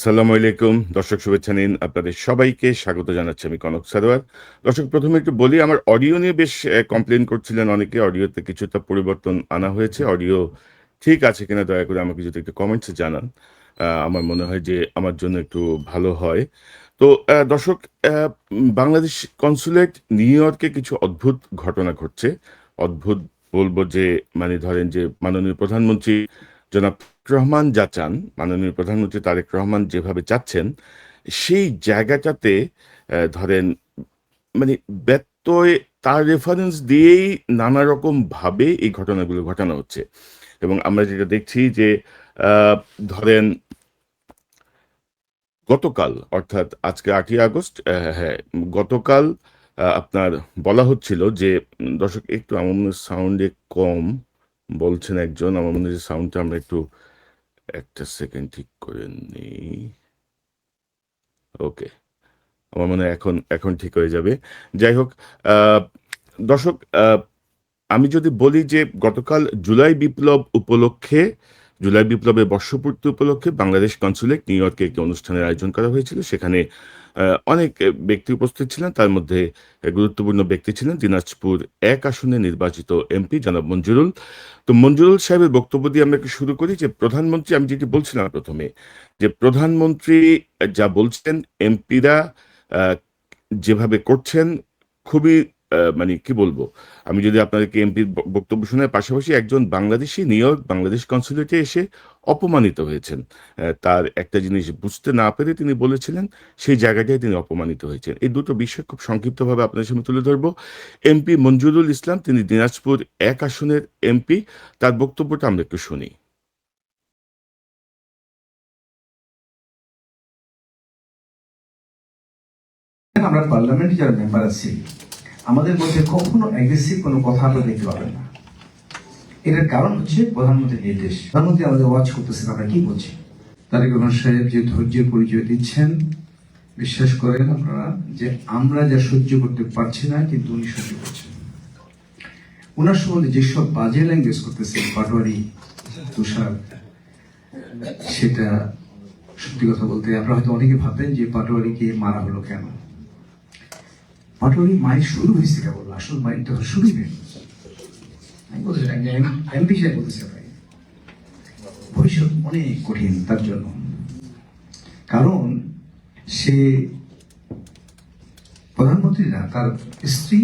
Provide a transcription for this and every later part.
আসসালামু আলাইকুম। দর্শক শুভেচ্ছা নিন। আপনাদের সবাইকে স্বাগত জানাচ্ছি আমি কনক সারোয়ার। দর্শক ১ম এ একটু বলি আমার অডিও নিয়ে বেশ কমপ্লেইন করছিলেন অনেকে। অডিওতে কিছুটা পরিবর্তন আনা হয়েছে। অডিও ঠিক আছে কিনা দয়া করে আমাকে যদি একটু কমেন্টসে জানান। আমার মনে হয় যে আমার জন্য একটু ভালো হয়। তো দর্শক অ্যা বাংলাদেশ কনস্যুলেট নিউ ইয়র্কে কিছু অদ্ভুত ঘটনা ঘটছে। অদ্ভুত বলব যে মানে ধরেন যে মাননীয় প্রধানমন্ত্রী জনাব রহমান যা চান, মাননীয় প্রধানমন্ত্রী তারেক রহমান যেভাবে চাচ্ছেন, সেই জায়গাটাতে ধরেন মানে ব্যত্যয় তার রেফারেন্স দিয়েই নানা রকমভাবে এই ঘটনাগুলো ঘটানো হচ্ছে। এবং আমরা যেটা দেখছি যে আ ধরেন গতকাল অর্থাৎ আজকে ৮ই আগস্ট হ্যাঁ, গতকাল আপনার বলা হচ্ছিল যে দর্শক একটু আমার মনে হয় সাউন্ডে কম বলছেন একজন। আমার মনে হয় যে সাউন্ডটা আমরা একটু ১ টা সেকেন্ড ঠিক করে নেই। ওকে। আমার মনে হয় এখন ঠিক হয়ে যাবে। যাই হোক, আ দর্শক আমি যদি বলি যে গতকাল জুলাই বিপ্লবের বর্ষপূর্তি উপলক্ষে বাংলাদেশ কনস্যুলেট নিউ ইয়র্কে একটি অনুষ্ঠানের আয়োজন করা হয়েছিল। সেখানে অনেক ব্যক্তি উপস্থিত ছিলেন। তার মধ্যে গুরুত্বপূর্ণ ব্যক্তি ছিলেন দিনাজপুর ১ আসনে নির্বাচিত এমপি জনাব মঞ্জুরুল। তো মঞ্জুরুল সাহেবের বক্তব্য দিয়ে আমরা একটু শুরু করি যে প্রধানমন্ত্রী আমি যেটি বলছিলাম ১ম এ যে প্রধানমন্ত্রী যা বলছেন এমপিরা আ যেভাবে করছেন খুবই মানে কি বলবো? আমি যদি আপনাদেরকে এমপির বক্তব্য শোনাই পাশাপাশি একজন বাংলাদেশী নিউ ইয়র্ক বাংলাদেশ কনস্যুলেটে এসে অপমানিত হয়েছেন। তার একটা জিনিস বুঝতে না পেরে তিনি বলেছিলেন, সেই জায়গাটায় তিনি অপমানিত হয়েছেন। এই দুটো বিষয় খুব সংক্ষিপ্তভাবে আপনাদের সামনে তুলে ধরব। এমপি মঞ্জুরুল ইসলাম তিনি দিনাজপুর ১ আসনের এমপি। তার বক্তব্যটা আমরা একটু শুনি। আমরা পার্লামেন্টে যারা মেম্বার আছি আমাদের মধ্যে কখনো অ্যাগ্রেসিভ কোনো কথা আমরা দেখতে পাবেন না। এটার কারণ হচ্ছে প্রধানমন্ত্রীর নির্দেশ। প্রধানমন্ত্রী আমাদের ওয়াচ করতেছেন আমরা কি বলছি। তারেক রহমান সাহেব যে ধৈর্যের পরিচয় দিচ্ছেন, বিশ্বাস করেন আপনারা যে আমরা যা সহ্য করতে পারছি না কিন্তু উনি সহ্য করছেন। ওনার সম্বন্ধে যেসব বাজে ল্যাঙ্গুয়েজ করতেছেন পাটোয়ারি তুষার, সেটা সত্যি কথা বলতে আপনারা হয়তো অনেকে ভাববেন যে পাটোয়ারিকে মারা হলো কেন। পাটোয়ারি মায়ের শুরু হয়েছে কেবল, আসল মায়ের তো শুরুই নেই। আমি বলছি এমপি সাহেব বলতেছে ভাই ভবিষ্যৎ অনেক কঠিন তার জন্য, কারণ সে প্রধানমন্ত্রী না, তার স্ত্রী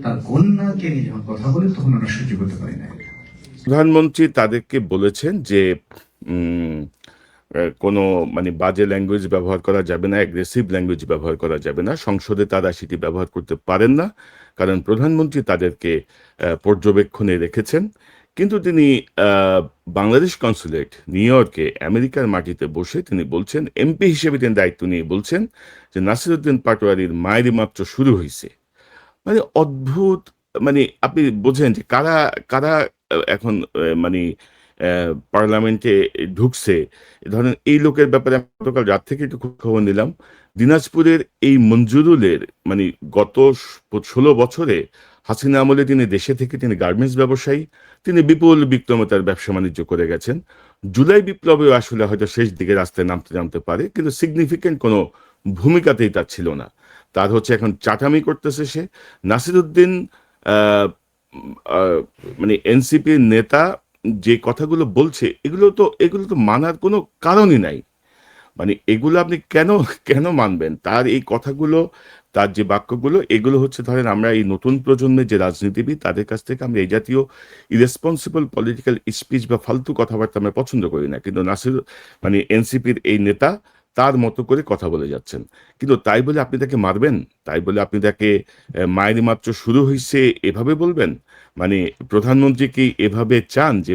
তার কন্যাকে নিয়ে যখন কথা বলে তখন ওরা সহ্য করতে পারে না। প্রধানমন্ত্রী তাদেরকে বলেছেন যে উম কোনো মানে বাজে ল্যাঙ্গুয়েজ ব্যবহার করা যাবে না, অ্যাগ্রেসিভ ল্যাঙ্গুয়েজ ব্যবহার করা যাবে না। সংসদে তারা সেটি ব্যবহার করতে পারেন না। কারণ প্রধানমন্ত্রী তাদেরকে পর্যবেক্ষণে রেখেছেন। কিন্তু তিনি আ বাংলাদেশ কনস্যুলেট নিউ ইয়র্কে আমেরিকার মাটিতে বসে তিনি বলছেন, এমপি হিসেবে তিনি দায়িত্ব নিয়ে বলছেন যে, "নাসিরুদ্দিন পাটোয়ারির মাইরি মাত্র শুরু হইছে।" মানে অদ্ভুত মানে আপনি বোঝেন যে কারা এখন মানি পার্লামেন্টে ঢুকছে। ধরেন এই লোকের ব্যাপারে আমি গতকাল রাত থেকে একটু খোঁজখবর নিলাম। দিনাজপুরের এই মঞ্জুরুলের মানে গত ১৬ বছরে হাসিনা আমলে তিনি দেশে থেকে তিনি গার্মেন্টস ব্যবসায়ী। তিনি বিপুল বিক্রমতার ব্যবসা-বাণিজ্য করে গেছেন। জুলাই বিপ্লবেও আসলে হয়তো শেষ দিকে রাস্তায় নামতে পারে। কিন্তু সিগনিফিক্যান্ট কোনো ভূমিকাতেই তার ছিল না। তার হচ্ছে এখন চাটামি করতেছে সে। নাসিরুদ্দিন আ আ মানে এনসিপির নেতা যে কথাগুলো বলছে এগুলো তো মানার কোনো কারণই নাই। মানে এগুলো আপনি কেন মানবেন? তার এই কথাগুলো, তার যে বাক্যগুলো এগুলো হচ্ছে ধরেন আমরা এই নতুন প্রজন্মের যে রাজনীতিবিদ তাদের কাছ থেকে আমরা এই জাতীয় irresponsible পলিটিক্যাল স্পিচ বা ফালতু কথাবার্তা আমরা পছন্দ করি না। কিন্তু মানে এনসিপির এই নেতা তার মতো করে কথা বলে যাচ্ছেন। কিন্তু তাই বলে আপনি তাকে মারবেন? তাই বলে আপনি তাকে মাইর মাত্র শুরু হইছে এভাবে বলবেন? মানে প্রধানমন্ত্রী কি এভাবে চান যে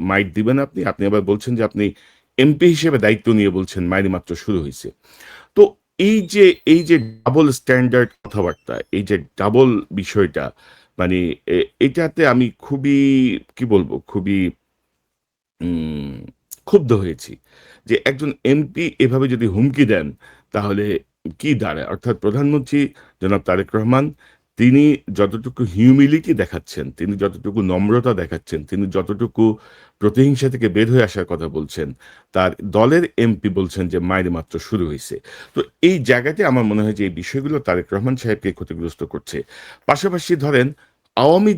মাইর দিবেন আপনি? আপনি আবার বলছেন যে আপনি এমপি হিসেবে দায়িত্ব নিয়ে বলছেন মাইনে মাত্র শুরু হইছে। তো এই যে ডাবল স্ট্যান্ডার্ড কথাবার্তা, এই যে ডাবল বিষয়টা মানে এ এটাতে আমি খুবই কি বলবো? খুবই উম ক্ষুব্ধ হয়েছি। যে একজন এমপি এভাবে যদি হুমকি দেন তাহলে কি দাঁড়ায়? অর্থাৎ প্রধানমন্ত্রী জনাব তারেক রহমান তিনি যতটুকু হিউমিলিটি দেখাচ্ছেন, তিনি যতটুকু নম্রতা দেখাচ্ছেন, তিনি যতটুকু প্রতিহিংসা থেকে বের হয়ে আসার কথা বলছেন, তার দলের এমপি বলছেন যে মাইর মাত্র শুরু হয়েছে। তো এই জায়গাতে আমার মনে হয় যে এই বিষয়গুলো তারেক রহমান সাহেবকে ক্ষতিগ্রস্ত করছে। পাশাপাশি ধরেন আওয়ামী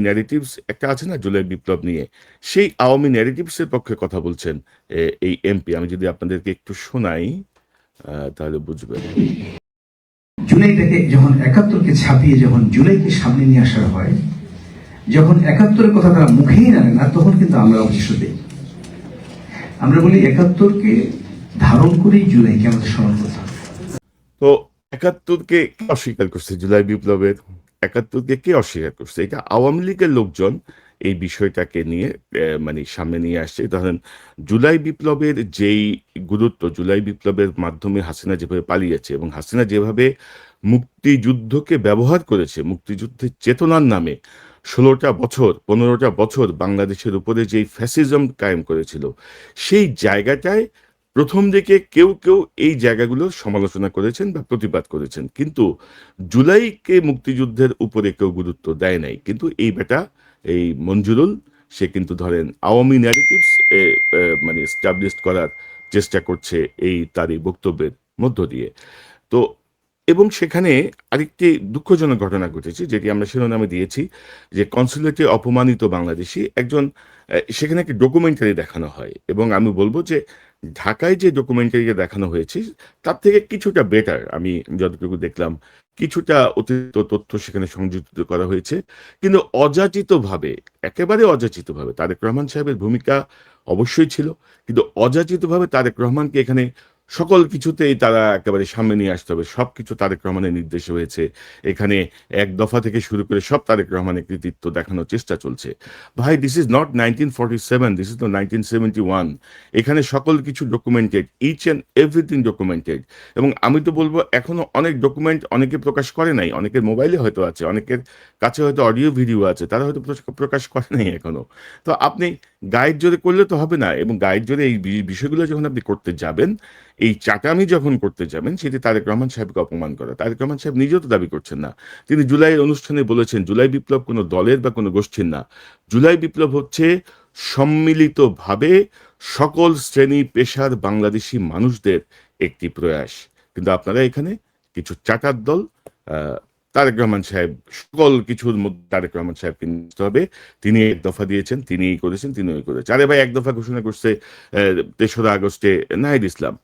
ন্যারেটিভস একটা আছে না জুলাই বিপ্লব নিয়ে, সেই আওয়ামী ন্যারেটিভসের পক্ষে কথা বলছেন এই এমপি। আমি যদি আপনাদেরকে একটু শোনাই তাহলে বুঝবেন। জুলাইটাকে যখন ৭১কে ছাপিয়ে যখন জুলাইকে সামনে নিয়ে আসা হয়, যখন ৭১-এর কথা তারা মুখেই নামে না, তখন কিন্তু আমরা অবশ্য দিই। আমরা বলি ৭১-কে ধারণ করেই জুলাইকে আমাদের স্মরণ করতে হবে। তো ৭১-কে কে অস্বীকার করছে? জুলাই বিপ্লবের ৭১-কে কে অস্বীকার করছে? এটা আওয়ামী লীগের লোকজন এই বিষয়টাকে নিয়ে মানে সামনে নিয়ে আসছে। ধরেন জুলাই বিপ্লবের যেই গুরুত্ব, জুলাই বিপ্লবের মাধ্যমে হাসিনা যেভাবে পালিয়েছে এবং হাসিনা যেভাবে মুক্তিযুদ্ধকে ব্যবহার করেছে, মুক্তিযুদ্ধের চেতনার নামে ১৬টা বছর ১৫টা বছর বাংলাদেশের উপরে যেই ফ্যাসিজম কায়েম করেছিল, সেই জায়গাটায় প্রথম দিকে কেউ এই জায়গাগুলোর সমালোচনা করেছেন বা প্রতিবাদ করেছেন। কিন্তু জুলাইকে মুক্তিযুদ্ধের উপরে কেউ গুরুত্ব দেয় নাই। কিন্তু এই বেটা এই মঞ্জুরুল, সে কিন্তু ধরেন আওয়ামী ন্যারেটিভস মানে এস্টাবলিশ করার চেষ্টা করছে এই তার এই বক্তব্যের মধ্য দিয়ে। তো এবং সেখানে আরেকটি দুঃখজনক ঘটনা ঘটেছে, যেটি আমরা শিরোনামে দিয়েছি যে কনসুলেটে অপমানিত বাংলাদেশি একজন, সেখানে একটি ডকুমেন্টারি দেখানো হয় এবং আমি বলব যে ঢাকায় যে ডকুমেন্টারিটা দেখানো হয়েছে তার থেকে কিছুটা বেটার। আমি যতটুকু দেখলাম কিছুটা অতিরিক্ত তথ্য সেখানে সংযুক্ত করা হয়েছে, কিন্তু অযাচিতভাবে, একেবারে অযাচিতভাবে তারেক রহমান সাহেবের ভূমিকা অবশ্যই ছিল, কিন্তু অযাচিতভাবে তারেক রহমানকে এখানে সকল কিছুতেই তারা একেবারে সামনে নিয়ে আসতে হবে। সবকিছু তারেক রহমানের নির্দেশে হয়েছে। এখানে এক দফা থেকে শুরু করে সব তারেক রহমানের কৃতিত্ব দেখানোর চেষ্টা চলছে। ভাই, this is not 1947, this is not 1971। এখানে সকল কিছু documented, each and everything documented. এবং আমি তো বলবো এখনো অনেক ডকুমেন্ট অনেকে প্রকাশ করে নাই, অনেকের মোবাইলে হয়তো আছে, অনেকের কাছে হয়তো অডিও ভিডিও আছে, তারা হয়তো প্রকাশ করে নাই এখনো। তো আপনি গাইড জোরে করলে তো হবে না, এবং গাইড জোরে এই বিষয়গুলো যখন আপনি করতে যাবেন, এই চাটামি যখন করতে যাবেন, সেটি তারেক রহমান সাহেবকে অপমান করা। তারেক রহমান সাহেব নিজেও তো দাবি করছেন না। তিনি জুলাইয়ের অনুষ্ঠানে বলেছেন জুলাই বিপ্লব কোনো দলের বা কোনো গোষ্ঠীর না। জুলাই বিপ্লব হচ্ছে সম্মিলিতভাবে সকল শ্রেণী পেশার বাংলাদেশি মানুষদের একটি প্রয়াস। কিন্তু আপনারা এখানে কিছু চাটার দল, তারেক রহমান সাহেব, সকল কিছুর মধ্যে তারেক রহমান সাহেবকে নিতে হবে। তিনি এক দফা দিয়েছেন, তিনি এই করেছেন, তিনি ওই করেছেন। আরে ভাই, এক দফা ঘোষণা করছে ৩রা আগস্টে নাহিদ ইসলাম।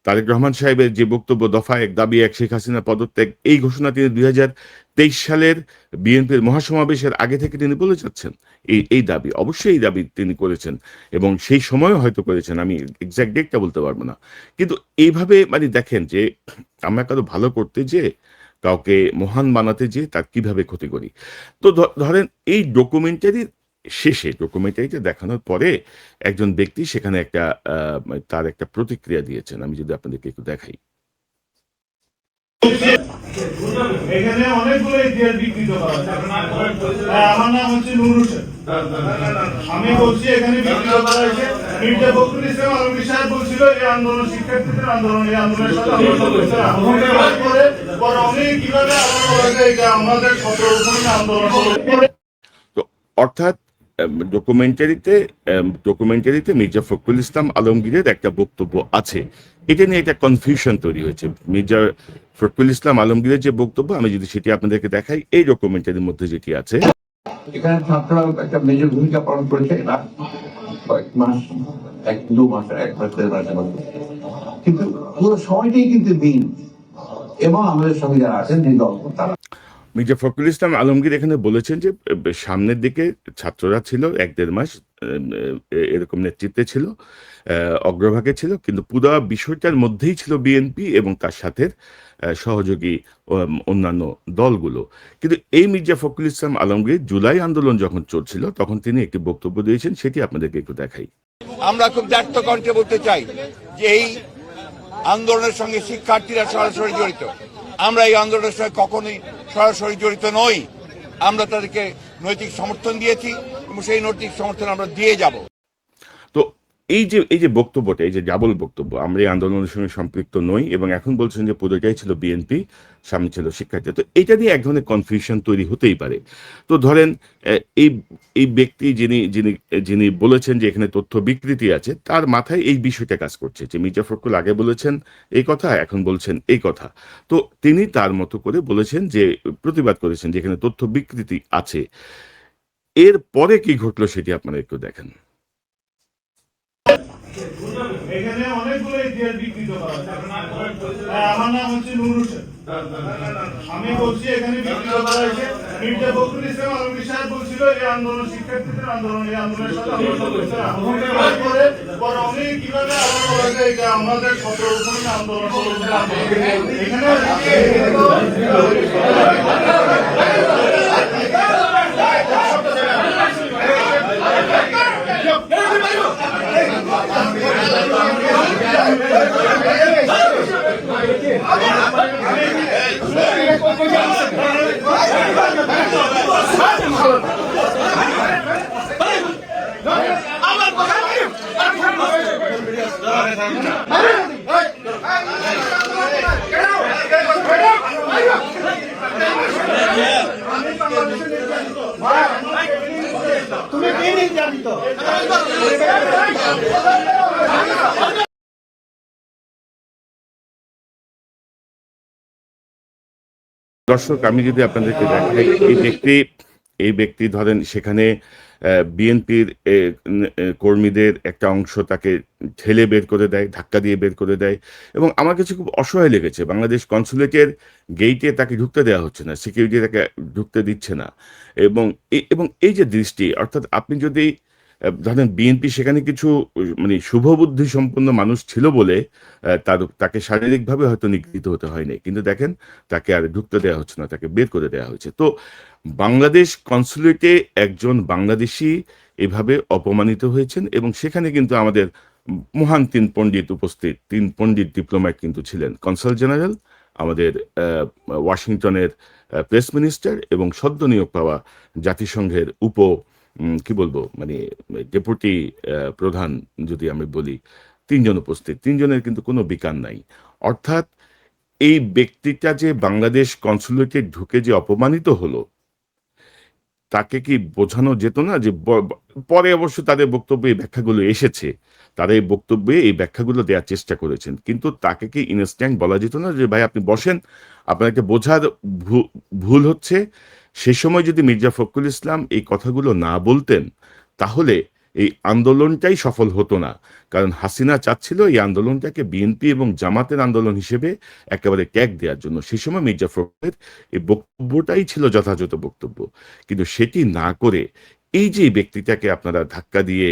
তারেক রহমান সাহেবের যে বক্তব্য দফা এক দাবি এক শেখ হাসিনা পদত্যাগ, এই ঘোষণা তিনি ২০২৩ সালের বিএনপির মহাসমাবেশের আগে থেকে তিনি বলে যাচ্ছেন। এই দাবি, অবশ্যই এই দাবি তিনি করেছেন এবং সেই সময়ও হয়তো করেছেন, আমি এক্সাক্ট ডেটটা বলতে পারবো না। কিন্তু এইভাবে মানে দেখেন যে আমরা কারো ভালো করতে যে, কাউকে মহান বানাতে যে তার কিভাবে ক্ষতি করি। তো ধরেন এই ডকুমেন্টারির শেষে, ডকুমেন্টারিটা দেখানোর পরে একজন ব্যক্তি সেখানে একটা তার একটা প্রতিক্রিয়া দিয়েছেন। আমি যদি আপনাদেরকে একটু দেখাই। এখানে অনেকগুলো ইতিহাস বিকৃত করা হয়েছে। আমার নাম হচ্ছে নুর হোসেন। আমি বলছি এখানে বিকৃত করা হয়েছে। মির্জা ফখরুল ইসলাম আলমগীর সাহেব বলছিল এই আন্দোলন শিক্ষার্থীদের আন্দোলন, এই আন্দোলনের সাথে পরে অনেক কিভাবে আমাদের আন্দোলন। তো অর্থাৎ ডকুমেন্টারিতে মির্জা ফখরুল ইসলাম আলমগীরের একটা বক্তব্য আছে, এটা নিয়ে একটা কনফিউশন তৈরি হয়েছে। মির্জা ফখরুল ইসলাম আলমগীরের যে বক্তব্য, আমি যদি সেটি আপনাদেরকে দেখাই, এই ডকুমেন্টারির মধ্যে যেটি আছে, এখানে ছাত্ররা একটা মেজর ভূমিকা পালন করেছে কয়েক মাস, ১-২ মাস, ১ মাস, ১.৫ মাস, কিন্তু পুরো সময়টাই কিন্তু দিন এবং আমাদের সঙ্গে যারা আছেন এই দল, তারা। মির্জা ফখরুল ইসলাম আলমগীর এখানে বলেছেন যে সামনের দিকে ছাত্ররা ছিল ১-১.৫ মাস এরকম নেতৃত্বে ছিল, অগ্রভাগে ছিল, কিন্তু পুরো বিষয়টার মধ্যেই ছিল বিএনপি এবং তার সাথে সহযোগী অন্যান্য দলগুলো। কিন্তু এই মির্জা ফখরুল ইসলাম আলমগীর জুলাই আন্দোলন যখন চলছিল তখন তিনি একটি বক্তব্য দিয়েছেন, সেটি আপনাদেরকে একটু দেখাই। আমরা খুব দ্ব্যর্থ কণ্ঠে বলতে চাই যে এই আন্দোলনের সঙ্গে শিক্ষার্থীরা সরাসরি জড়িত। আমরা এই আন্দোলনের সঙ্গে কখনোই সরাসরি জড়িত নই। আমরা তাদেরকে নৈতিক সমর্থন দিয়েছি এবং সেই নৈতিক সমর্থন আমরা দিয়ে যাব। তো এই যে বক্তব্যটা, এই যে ডাবল বক্তব্য, আমরা এই আন্দোলনের সঙ্গে সম্পৃক্ত নই, এবং এখন বলছেন যে পুরোটাই ছিল বিএনপি, সামনে ছিল শিক্ষার্থী। তো এটা নিয়ে এক ধরনের কনফিউশন তৈরি হতেই পারে। তো ধরেন এই এই ব্যক্তি যিনি যিনি যিনি বলেছেন যে এখানে তথ্য বিকৃতি আছে, তার মাথায় এই বিষয়টা কাজ করছে যে মির্জা ফখরুল আগে বলেছেন এই কথা, এখন বলছেন এই কথা। তো তিনি তার মতো করে বলেছেন, যে প্রতিবাদ করেছেন যে এখানে তথ্য বিকৃতি আছে। এর পরে কি ঘটলো সেটি আপনারা একটু দেখেন। এখানে অনেকগুলো ইতিহাস বিকৃত করা হয়েছে। আমার নাম হচ্ছে নুর হোসেন। আমি বলছি এখানে বিকৃত করা হয়েছে। মির্জা ফখরুল ইসলাম আলমগীর সাহেব বলছিল এই আন্দোলন শিক্ষার্থীদের আন্দোলন, এই আন্দোলনের সাথে আমরা করতে না। পরে উনি কিভাবে আবার বলা যায় এটা আমাদের ছাত্র উপন্যাস আন্দোলন এখানে তুমি কে নির্যাতিত? দর্শক, আমি যদি আপনাদেরকে দেখাই, এই ব্যক্তি ধরেন সেখানে বিএনপির কর্মীদের একটা অংশ তাকে ঠেলে বের করে দেয়, ধাক্কা দিয়ে বের করে দেয়, এবং আমার কাছে খুব অসহায় লেগেছে। বাংলাদেশ কনসুলেটের গেইটে তাকে ঢুকতে দেওয়া হচ্ছে না, সিকিউরিটি তাকে ঢুকতে দিচ্ছে না। এবং এই যে দৃষ্টি, অর্থাৎ আপনি যদি ধরেন বিএনপি সেখানে কিছু মানে শুভবুদ্ধি সম্পন্ন মানুষ ছিল বলে তাকে শারীরিকভাবে হয়তো নিগৃহীত হতে হয়নি, কিন্তু দেখেন তাকে আর ঢুকতে দেওয়া হচ্ছে না, তাকে বের করে দেওয়া হয়েছে। তো বাংলাদেশ কনসুলেটে একজন বাংলাদেশি এভাবে অপমানিত হয়েছেন, এবং সেখানে কিন্তু আমাদের মহান তিন পণ্ডিত উপস্থিত, তিন পণ্ডিত ডিপ্লোম্যাট কিন্তু ছিলেন, কনসাল জেনারেল, আমাদের ওয়াশিংটনের প্রেস মিনিস্টার, এবং সদ্য নিয়োগ পাওয়া জাতিসংঘের কি বলবো মানে ডেপুটি প্রধান যদি আমি বলি, তিনজন উপস্থিত, তিনজনের কিন্তু কোনো বিকার নাই। অর্থাৎ এই ব্যক্তিটা যে বাংলাদেশ কনসুলেটে ঢুকে যে অপমানিত হলো, তাকে কি বোঝানো যেত না যে পরে অবশ্য তাদের বক্তব্যে এই ব্যাখ্যাগুলো এসেছে, তারা এই বক্তব্যে এই ব্যাখ্যাগুলো দেওয়ার চেষ্টা করেছেন, কিন্তু তাকে কি ইনস্ট্যান্ট বলা যেত না যে ভাই আপনি বসেন, আপনাকে বোঝার ভুল হচ্ছে? সে সময় যদি মির্জা ফখরুল ইসলাম এই কথাগুলো না বলতেন, তাহলে এই আন্দোলনটাই সফল হতো না। কারণ হাসিনা চাচ্ছিল এই আন্দোলনটাকে বিএনপি এবং জামাতের আন্দোলন হিসেবে একেবারে ট্যাগ দেওয়ার জন্য। সেই সময় মির্জা ফখরুলের এই বক্তব্যটাই ছিল যথাযথ বক্তব্য, কিন্তু সেটি না করে এই যে ব্যক্তিটাকে আপনারা ধাক্কা দিয়ে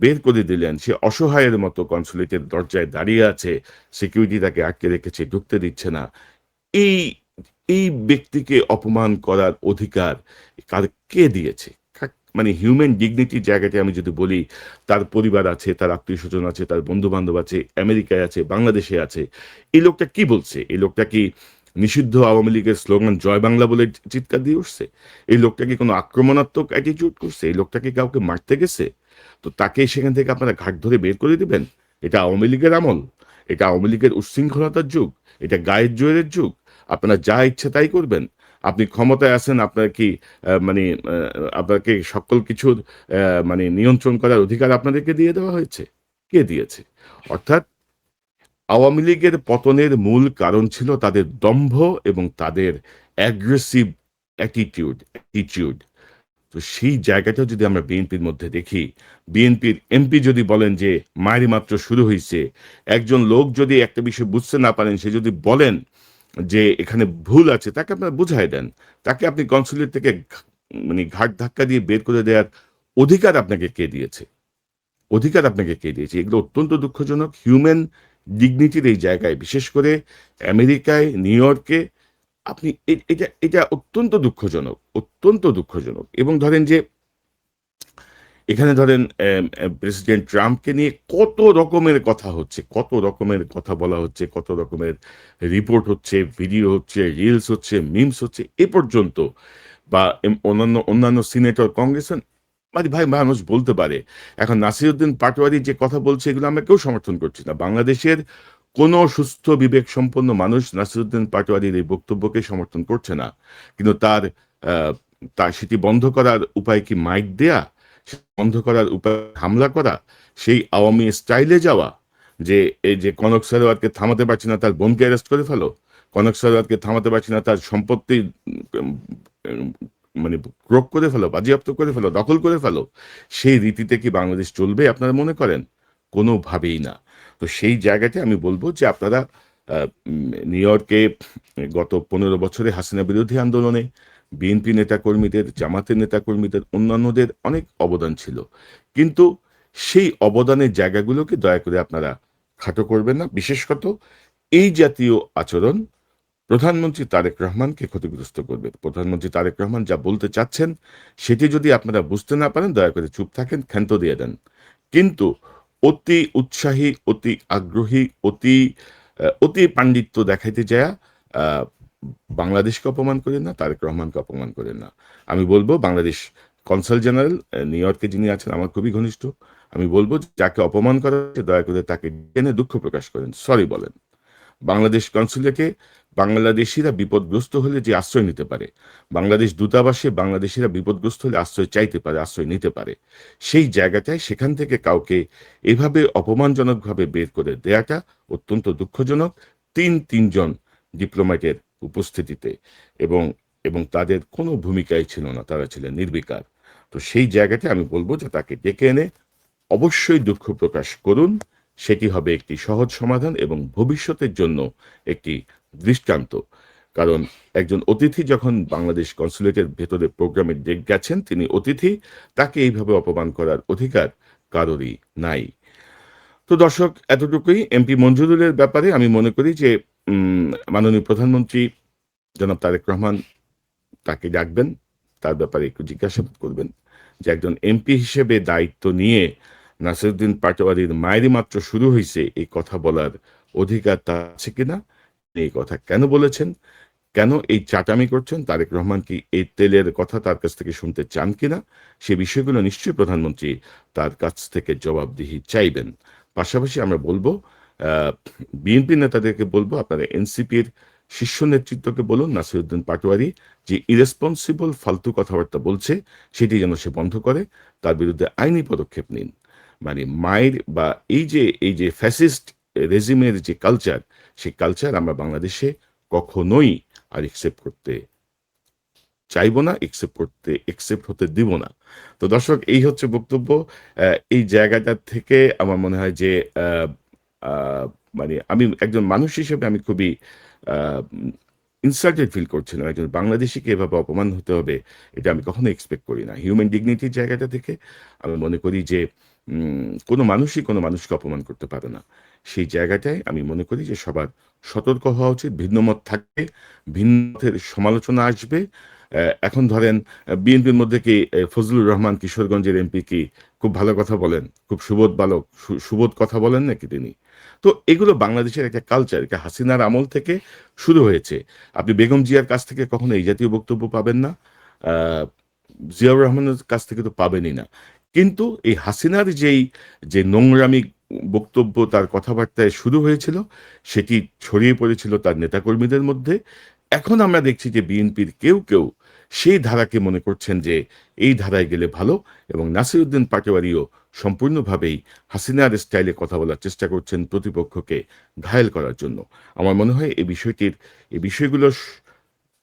বের করে দিলেন, সে অসহায়ের মতো কনসুলেটের দরজায় দাঁড়িয়ে আছে, সিকিউরিটি তাকে আটকে রেখেছে, ঢুকতে দিচ্ছে না। এই এই ব্যক্তিকে অপমান করার অধিকার কে দিয়েছে? মানে হিউম্যান ডিগনিটির জায়গাতে আমি যদি বলি, তার পরিবার আছে, তার আত্মীয় স্বজন আছে, তার বন্ধু বান্ধব আছে, আমেরিকায় আছে, বাংলাদেশে আছে। এই লোকটা কি বলছে? এই লোকটা কি নিষিদ্ধ আওয়ামী লীগের স্লোগান জয় বাংলা বলে চিৎকার দিয়ে উঠছে? এই লোকটা কি কোনো আক্রমণাত্মক অ্যাটিটিউড করছে? এই লোকটা কি কাউকে মারতে গেছে? তো তাকে সেখান থেকে আপনারা ঘাট ধরে বের করে দিবেন? এটা আওয়ামী লীগের আমল, এটা আওয়ামী লীগের উচ্ছৃঙ্খলতার যুগ, এটা গায়ের জোরের যুগ। আপনারা যা ইচ্ছে তাই করবেন। আপনি ক্ষমতায় আছেন, আপনার কি মানে আপনাকে সকল কিছুর মানে নিয়ন্ত্রণ করার অধিকার আপনাদেরকে দিয়ে দেওয়া হয়েছে? কে দিয়েছে? অর্থাৎ আওয়ামী লীগের পতনের মূল কারণ ছিল তাদের দম্ভ এবং তাদের অ্যাগ্রেসিভ অ্যাটিটিউড। তো সেই জায়গাটাও যদি আমরা বিএনপির মধ্যে দেখি, বিএনপির এমপি যদি বলেন যে মায়ের মাত্র শুরু হয়েছে, একজন লোক যদি একটা বিষয় বুঝতে না পারেন, সে যদি বলেন যে এখানে ভুল আছে, তাকে আপনারা বুঝাই দেন। তাকে আপনি কনসুলেট থেকে মানে ঘাট ধাক্কা দিয়ে বের করে দেওয়ার অধিকার আপনাকে কে দিয়েছে? অধিকার আপনাকে কে দিয়েছে? এগুলো অত্যন্ত দুঃখজনক। হিউম্যান ডিগনিটির এই জায়গায়, বিশেষ করে আমেরিকায়, নিউ ইয়র্কে, আপনি এটা এটা অত্যন্ত দুঃখজনক, অত্যন্ত দুঃখজনক। এবং ধরেন যে এখানে ধরেন প্রেসিডেন্ট ট্রাম্পকে নিয়ে কত রকমের কথা হচ্ছে, কত রকমের কথা বলা হচ্ছে, কত রকমের রিপোর্ট হচ্ছে, ভিডিও হচ্ছে, রিলস হচ্ছে, মিমস হচ্ছে, এ পর্যন্ত বা অন্যান্য সিনেটর, কংগ্রেসম্যান মানে ভাই মানুষ বলতে পারে। এখন নাসিরউদ্দিন পাটোয়ারি যে কথা বলছে এগুলো আমরা কেউ সমর্থন করছি না। বাংলাদেশের কোনো সুস্থ বিবেক সম্পন্ন মানুষ নাসিরউদ্দিন পাটোয়ারির এই বক্তব্যকে সমর্থন করছে না। কিন্তু আহ, তার সেটি বন্ধ করার উপায় কি মাইক দেয়া? বন্ধ করার উপায় হামলা করা? সেই আওয়ামী স্টাইলে যাওয়া যে এই যে কনক সারোয়ারকে থামাতে পারছি না তার বোনকে অ্যারেস্ট করে ফেলো, কনক সারোয়ারকে থামাতে পারছি না তার সম্পত্তি উম, উম, মানে ক্রোক করে ফেলো, বাজেয়াপ্ত করে ফেলো, দখল করে ফেলো, সেই রীতিতে কি বাংলাদেশ চলবে আপনারা মনে করেন? কোনোভাবেই না। তো সেই জায়গাতে আমি বলবো যে আপনারা নিউ ইয়র্কে গত 15 বছরে হাসিনা বিরোধী আন্দোলনে বিএনপি নেতাকর্মীদের, জামাতের নেতাকর্মীদের, অন্যান্যদের অনেক অবদান ছিল, কিন্তু সেই অবদানের জায়গাগুলোকে দয়া করে আপনারা খাটো করবেন না। বিশেষত এই জাতীয় আচরণ প্রধানমন্ত্রী তারেক রহমানকে ক্ষতিগ্রস্ত করবে। প্রধানমন্ত্রী তারেক রহমান যা বলতে চাচ্ছেন সেটি যদি আপনারা বুঝতে না পারেন দয়া করে চুপ থাকেন, ক্ষান্ত দিয়ে দেন। কিন্তু অতি উৎসাহী, অতি আগ্রহী, অতি পাণ্ডিত্য দেখাইতে যায় বাংলাদেশকে অপমান করেন না, তারেক রহমানকে অপমান করেন না। আমি বলবো বাংলাদেশ কনসাল জেনারেল নিউ ইয়র্কে যিনি আছেন আমার খুবই ঘনিষ্ঠ, আমি বলবো যাকে অপমান করা হচ্ছে দয়া করে তাকে জেনে দুঃখ প্রকাশ করেন, সরি বলেন। বাংলাদেশ কনসুলেটে বাংলাদেশিরা বিপদগ্রস্ত হলে যে আশ্রয় নিতে পারে, বাংলাদেশ দূতাবাসে বাংলাদেশিরা বিপদগ্রস্ত হলে আশ্রয় চাইতে পারে, আশ্রয় নিতে পারে, সেই জায়গাটায় সেখান থেকে কাউকে এভাবে অপমানজনকভাবে বের করে দেয়াটা অত্যন্ত দুঃখজনক। তিনজন ডিপ্লোম্যাটের উপস্থিতিতে, এবং এবং তাদের কোনো ভূমিকাই ছিল না, তারা ছিলেন নির্বিকার। তো সেই জায়গাতে আমি বলবো যে তাকে ডেকে এনে অবশ্যই দুঃখ প্রকাশ করুন। সেটি হবে একটি সহজ সমাধান এবং ভবিষ্যতের জন্য একটি দৃষ্টান্ত। কারণ একজন অতিথি যখন বাংলাদেশ কনসুলেটের ভেতরে প্রোগ্রামে গেছেন, তিনি অতিথি, তাকে এইভাবে অপমান করার অধিকার কারোরই নাই। তো দর্শক, এতটুকুই। এমপি মঞ্জুরুলের ব্যাপারে আমি মনে করি যে মাননীয় প্রধানমন্ত্রী জনাব তারেক রহমান তাকে ডাকবেন, তার ব্যাপারে একটু জিজ্ঞাসাবাদ করবেন যে একজন এমপি হিসেবে দায়িত্ব নিয়ে নাসিরউদ্দিন পাটোয়ারির মায়েরই মাত্র শুরু হয়েছে এই কথা বলার অধিকার তার আছে কিনা, এই কথা কেন বলেছেন, কেন এই চাটামি করছেন, তারেক রহমান কি এই তেলের কথা তার কাছ থেকে শুনতে চান কিনা, সে বিষয়গুলো নিশ্চয়ই প্রধানমন্ত্রী তার কাছ থেকে জবাবদিহি চাইবেন। পাশাপাশি আমরা বলবো বিএনপি নেতাদেরকে বলবো আপনারা এনসিপির শীর্ষ নেতৃত্বকে বলুন নাসিরউদ্দিন পাটোয়ারি যে ইরেসপন্সিবল ফালতু কথাবার্তা বলছে সেটি যেন সে বন্ধ করে, তার বিরুদ্ধে আইনি পদক্ষেপ নিন। মানে মায়ের বা এই যে ফ্যাসিস্ট রেজিমের যে কালচার, সেই কালচার আমরা বাংলাদেশে কখনোই আর একসেপ্ট করতে চাইবো না, একসেপ্ট হতে দিব না। তো দর্শক, এই হচ্ছে বক্তব্য। এই জায়গাটা থেকে আমার মনে হয় যে আহ, মানে আমি একজন মানুষ হিসেবে আমি খুবই ইনসাল্টেড ফিল করছিলাম। একজন বাংলাদেশিকে এভাবে অপমান হতে হবে এটা আমি কখনো এক্সপেক্ট করি না। হিউম্যান ডিগনিটির জায়গাটা থেকে আমি মনে করি যে কোনো মানুষই কোনো মানুষকে অপমান করতে পারে না। সেই জায়গাটায় আমি মনে করি যে সবার সতর্ক হওয়া উচিত। ভিন্নমত থাকবে, ভিন্নমতের সমালোচনা আসবে। এখন ধরেন বিএনপির মধ্যে কি ফজলুর রহমান কিশোরগঞ্জের এমপি কি খুব ভালো কথা বলেন, খুব সুবোধ বালক, সুবোধ কথা বলেন নাকি তিনি? তো এগুলো বাংলাদেশের একটা কালচার, এটা হাসিনার আমল থেকে শুরু হয়েছে। আপনি বেগম জিয়ার কাছ থেকে কখনো এই জাতীয় বক্তব্য পাবেন না, আহ, জিয়াউর রহমানের কাছ থেকে তো পাবেনই না। কিন্তু এই হাসিনার যে নোংরামি বক্তব্য তার কথাবার্তায় শুরু হয়েছিল, সেটি ছড়িয়ে পড়েছিল তার নেতাকর্মীদের মধ্যে। এখন আমরা দেখছি যে বিএনপির কেউ কেউ সেই ধারাকে মনে করছেন যে এই ধারায় গেলে ভালো, এবং নাসিরউদ্দিন পাটোয়ারিও সম্পূর্ণভাবেই হাসিনার স্টাইলে কথা বলার চেষ্টা করছেন প্রতিপক্ষকে ঘায়েল করার জন্য। আমার মনে হয় এই বিষয়গুলোর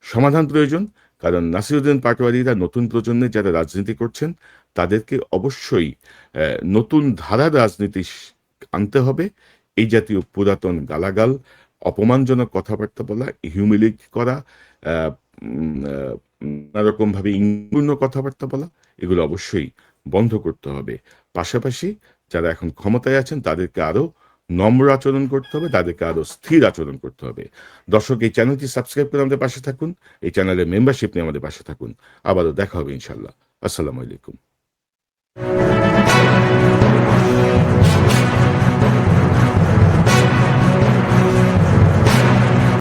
সমাধান প্রয়োজন। কারণ নাসিরউদ্দিন পাটোয়ারিরা নতুন প্রজন্মে যারা রাজনীতি করছেন তাদেরকে অবশ্যই নতুন ধারার রাজনীতি আনতে হবে। এই জাতীয় পুরাতন গালাগাল, অপমানজনক কথাবার্তা বলা, হিউমিলিট করা, নানারকম ভাবে ইঙ্গিতপূর্ণ কথাবার্তা বলা, এগুলো অবশ্যই বন্ধ করতে হবে। পাশাপাশি যারা এখন ক্ষমতায় আছেন তাদেরকে আরো নম্র আচরণ করতে হবে, তাদেরকে আরো স্থির আচরণ করতে হবে। দর্শক, এই চ্যানেলটি সাবস্ক্রাইব করে আমাদের পাশে থাকুন, এই চ্যানেলের মেম্বারশিপ নিয়ে আমাদের পাশে থাকুন। আবারও দেখা হবে ইনশাল্লাহ। আসসালামু আলাইকুম।